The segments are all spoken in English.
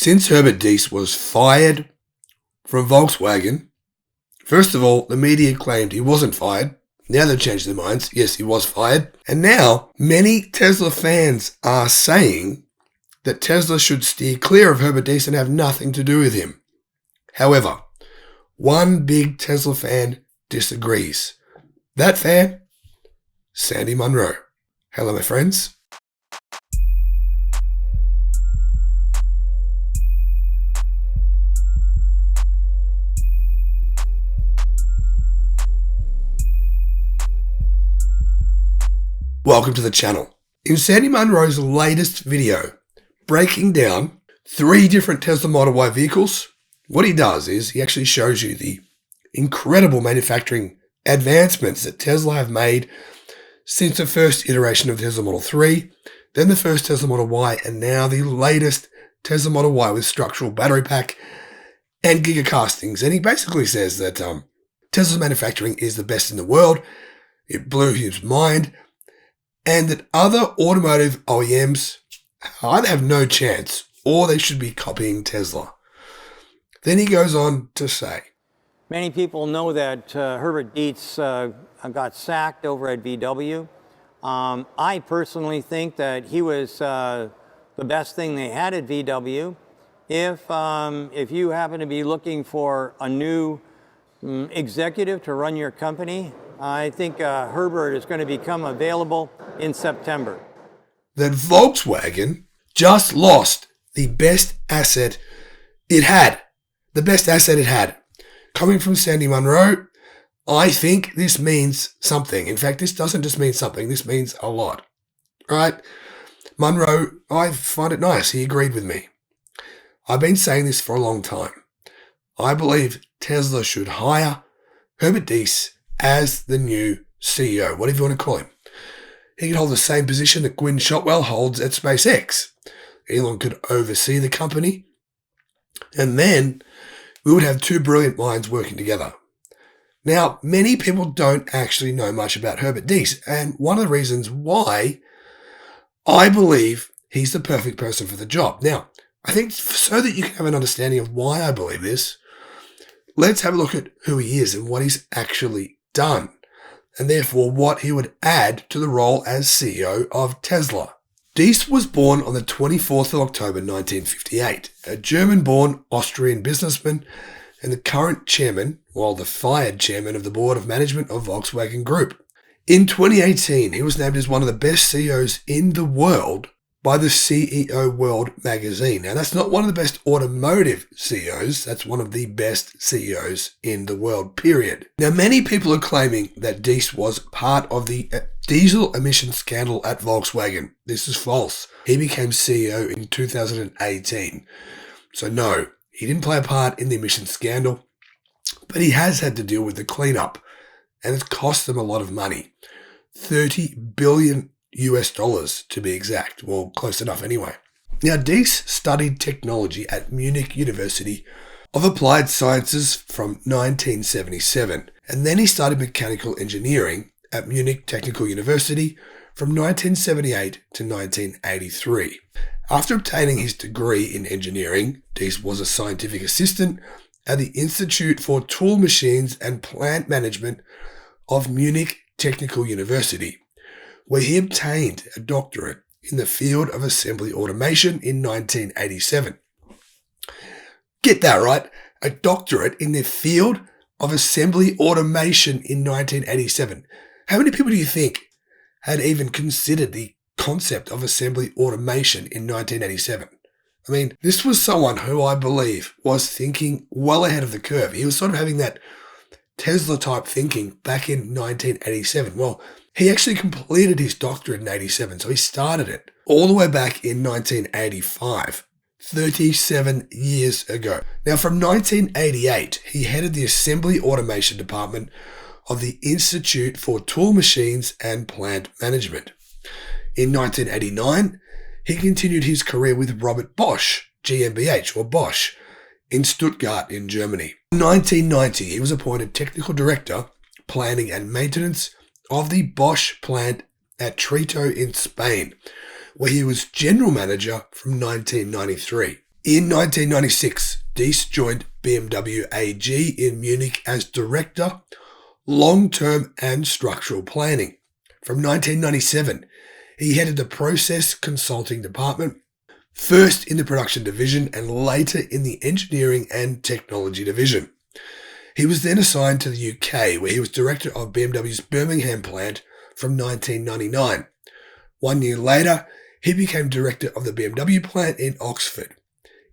Since Herbert Diess was fired from Volkswagen, first of all, the media claimed he wasn't fired. Now they've changed their minds. Yes, he was fired. And now many Tesla fans are saying that Tesla should steer clear of Herbert Diess and have nothing to do with him. However, one big Tesla fan disagrees. That fan? Sandy Munro. Hello, my friends. Welcome to the channel. In Sandy Munro's latest video, breaking down 3 different Tesla Model Y vehicles, what he does is he actually shows you the incredible manufacturing advancements that Tesla have made since the first iteration of Tesla Model 3, then the first Tesla Model Y, and now the latest Tesla Model Y with structural battery pack and gigacastings. And he basically says that Tesla's manufacturing is the best in the world. It blew his mind. And that other automotive OEMs either have no chance or they should be copying Tesla. Then he goes on to say, many people know that Herbert Diess got sacked over at VW. I personally think that he was the best thing they had at VW. If you happen to be looking for a new executive to run your company, I think Herbert is going to become available in September. That Volkswagen just lost the best asset it had. The best asset it had. Coming from Sandy Munro, I think this means something. In fact, this doesn't just mean something. This means a lot. Right? Munro, I find it nice. He agreed with me. I've been saying this for a long time. I believe Tesla should hire Herbert Diess as the new CEO, whatever you want to call him. He could hold the same position that Gwynne Shotwell holds at SpaceX. Elon could oversee the company, and then we would have 2 brilliant minds working together. Now, many people don't actually know much about Herbert Diess, and one of the reasons why I believe he's the perfect person for the job. Now, I think so that you can have an understanding of why I believe this, let's have a look at who he is and what he's actually done, and therefore what he would add to the role as CEO of Tesla. Diess was born on the 24th of October 1958, a German-born Austrian businessman and the current chairman, while the fired chairman of the board of management of Volkswagen Group. In 2018, he was named as one of the best CEOs in the world by the CEO World magazine. Now, that's not one of the best automotive CEOs. That's one of the best CEOs in the world, period. Now, many people are claiming that Diess was part of the diesel emission scandal at Volkswagen. This is false. He became CEO in 2018. So no, he didn't play a part in the emission scandal, but he has had to deal with the cleanup, and it's cost them a lot of money. $30 billion to be exact. Well, close enough anyway. Now, Diess studied technology at Munich University of Applied Sciences from 1977, and then he started mechanical engineering at Munich Technical University from 1978 to 1983. After obtaining his degree in engineering, Diess was a scientific assistant at the Institute for Tool Machines and Plant Management of Munich Technical University, where he obtained a doctorate in the field of assembly automation in 1987. Get that right, a doctorate in the field of assembly automation in 1987. How many people do you think had even considered the concept of assembly automation in 1987? I mean, this was someone who I believe was thinking well ahead of the curve. He was sort of having that Tesla type thinking back in 1987. Well, he actually completed his doctorate in 87, so he started it all the way back in 1985, 37 years ago. Now, from 1988, he headed the Assembly Automation Department of the Institute for Tool Machines and Plant Management. In 1989, he continued his career with Robert Bosch, GmbH or Bosch, in Stuttgart in Germany. In 1990, he was appointed Technical Director, Planning and Maintenance of the Bosch plant at Trito in Spain, where he was General Manager from 1993. In 1996, Diess joined BMW AG in Munich as Director, Long-Term and Structural Planning. From 1997, he headed the Process Consulting Department, first in the Production Division and later in the Engineering and Technology Division. He was then assigned to the UK, where he was Director of BMW's Birmingham plant from 1999. 1 year later, he became Director of the BMW plant in Oxford.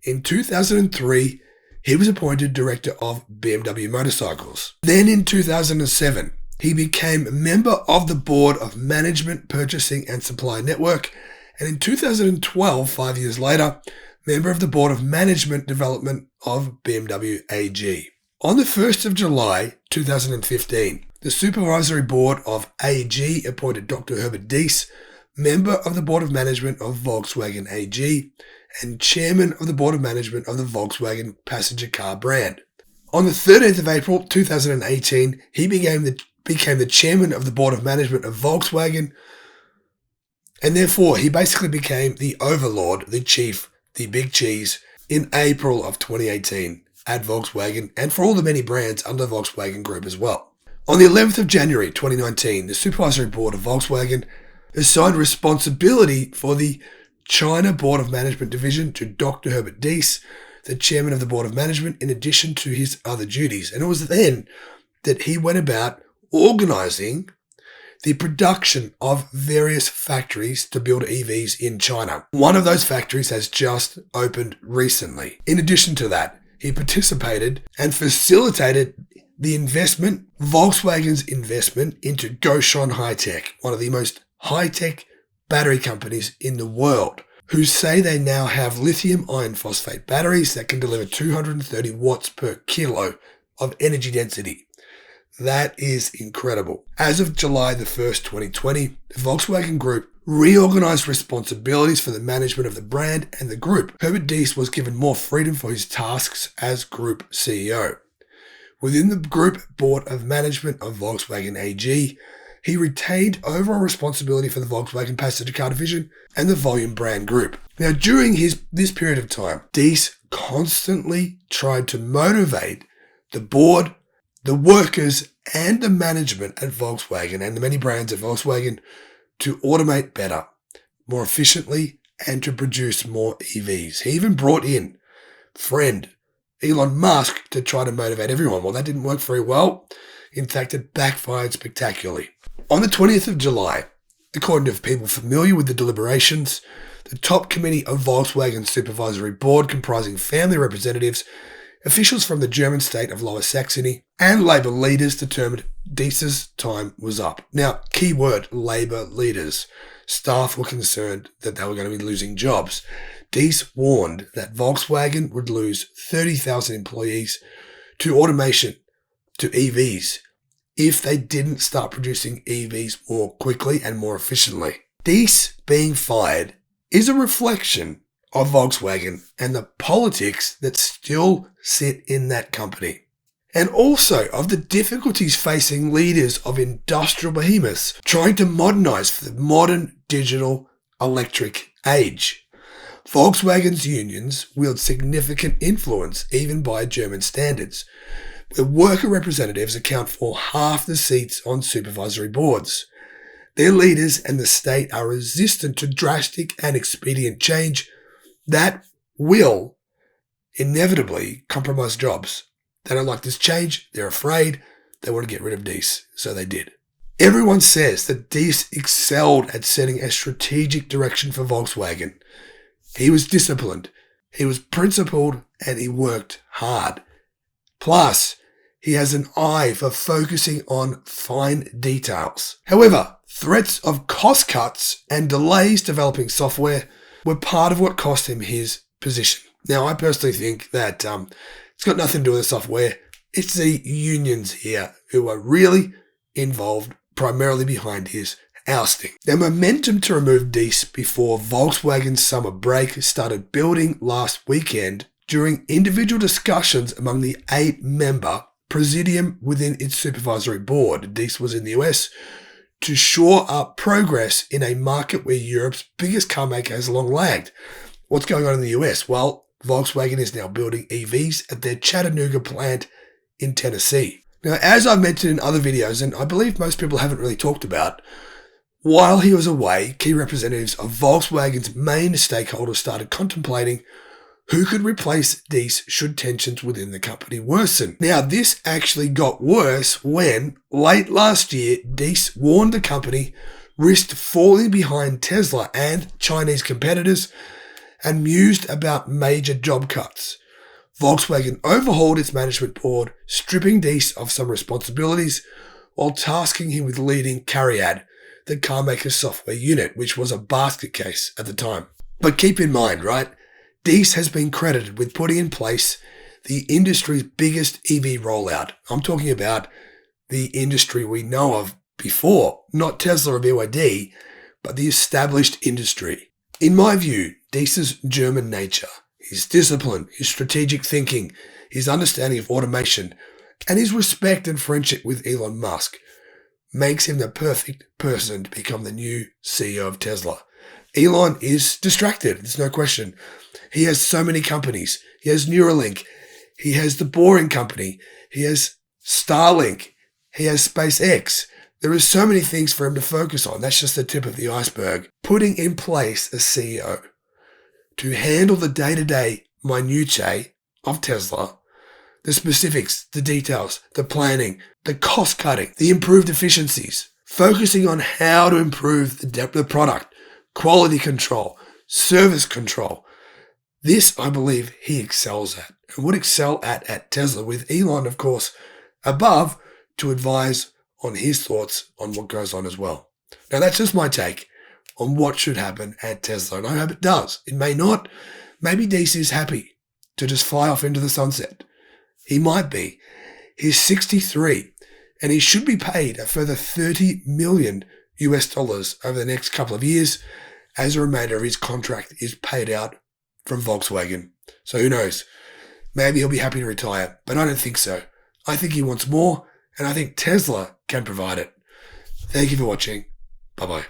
In 2003, he was appointed Director of BMW Motorcycles. Then in 2007, he became a member of the Board of Management, Purchasing and Supply Network, and in 2012, 5 years later, member of the Board of Management Development of BMW AG. On the 1st of July 2015, the Supervisory Board of AG appointed Dr. Herbert Diess, member of the Board of Management of Volkswagen AG, and Chairman of the Board of Management of the Volkswagen passenger car brand. On the 13th of April 2018, he became the Chairman of the Board of Management of Volkswagen, and therefore he basically became the overlord, the chief, the big cheese in April of 2018 at Volkswagen and for all the many brands under the Volkswagen Group as well. On the 11th of January 2019, the Supervisory Board of Volkswagen assigned responsibility for the China Board of Management Division to Dr. Herbert Diess, the Chairman of the Board of Management, in addition to his other duties. And it was then that he went about organising the production of various factories to build EVs in China. One of those factories has just opened recently. In addition to that, he participated and facilitated the investment, Volkswagen's investment into Gotion High-Tech, one of the most high-tech battery companies in the world, who say they now have lithium iron phosphate batteries that can deliver 230 watts per kilo of energy density. That is incredible. As of July the 1st, 2020, the Volkswagen Group reorganized responsibilities for the management of the brand and the group. Herbert Diess was given more freedom for his tasks as Group CEO. Within the Group Board of Management of Volkswagen AG, he retained overall responsibility for the Volkswagen passenger car division and the volume brand group. Now, during this period of time, Diess constantly tried to motivate the board, the workers, and the management at Volkswagen and the many brands at Volkswagen to automate better, more efficiently, and to produce more EVs. He even brought in friend Elon Musk to try to motivate everyone. Well, that didn't work very well. In fact, it backfired spectacularly. On the 20th of July, according to people familiar with the deliberations, the top committee of Volkswagen's supervisory board, comprising family representatives, officials from the German state of Lower Saxony, and Labour leaders, determined Diess's time was up. Now, key word, Labour leaders. Staff were concerned that they were going to be losing jobs. Diess warned that Volkswagen would lose 30,000 employees to automation, to EVs, if they didn't start producing EVs more quickly and more efficiently. Diess being fired is a reflection of Volkswagen and the politics that still sit in that company, and also of the difficulties facing leaders of industrial behemoths trying to modernize for the modern digital electric age. Volkswagen's unions wield significant influence even by German standards, where worker representatives account for half the seats on supervisory boards. Their leaders and the state are resistant to drastic and expedient change that will inevitably compromise jobs. They don't like this change. They're afraid. They want to get rid of Diess. So they did. Everyone says that Diess excelled at setting a strategic direction for Volkswagen. He was disciplined. He was principled and he worked hard. Plus, he has an eye for focusing on fine details. However, threats of cost cuts and delays developing software were part of what cost him his position. Now, I personally think that it's got nothing to do with the software. It's the unions here who are really involved, primarily behind his ousting. Now, momentum to remove Diess before Volkswagen's summer break started building last weekend during individual discussions among the 8-member presidium within its supervisory board. Diess was in the US to shore up progress in a market where Europe's biggest car maker has long lagged. What's going on in the US? Well, Volkswagen is now building EVs at their Chattanooga plant in Tennessee. Now, as I've mentioned in other videos, and I believe most people haven't really talked about, while he was away, key representatives of Volkswagen's main stakeholders started contemplating who could replace Diess should tensions within the company worsen. Now, this actually got worse when, late last year, Diess warned the company risked falling behind Tesla and Chinese competitors and mused about major job cuts. Volkswagen overhauled its management board, stripping Diess of some responsibilities while tasking him with leading CATL, the carmaker's software unit, which was a basket case at the time. But keep in mind, right, Diess has been credited with putting in place the industry's biggest EV rollout. I'm talking about the industry we know of before, not Tesla or BYD, but the established industry. In my view, Diess's German nature, his discipline, his strategic thinking, his understanding of automation, and his respect and friendship with Elon Musk makes him the perfect person to become the new CEO of Tesla. Elon is distracted, there's no question. He has so many companies. He has Neuralink. He has the Boring Company. He has Starlink. He has SpaceX. There are so many things for him to focus on. That's just the tip of the iceberg. Putting in place a CEO to handle the day-to-day minutiae of Tesla, the specifics, the details, the planning, the cost-cutting, the improved efficiencies, focusing on how to improve the product, quality control, service control. This, I believe, he excels at and would excel at Tesla, with Elon, of course, above to advise on his thoughts on what goes on as well. Now, that's just my take on what should happen at Tesla, and I hope it does. It may not. Maybe Diess is happy to just fly off into the sunset. He might be. He's 63, and he should be paid a further $30 million over the next couple of years as a remainder of his contract is paid out from Volkswagen. So who knows? Maybe he'll be happy to retire, but I don't think so. I think he wants more, and I think Tesla can provide it. Thank you for watching. Bye-bye.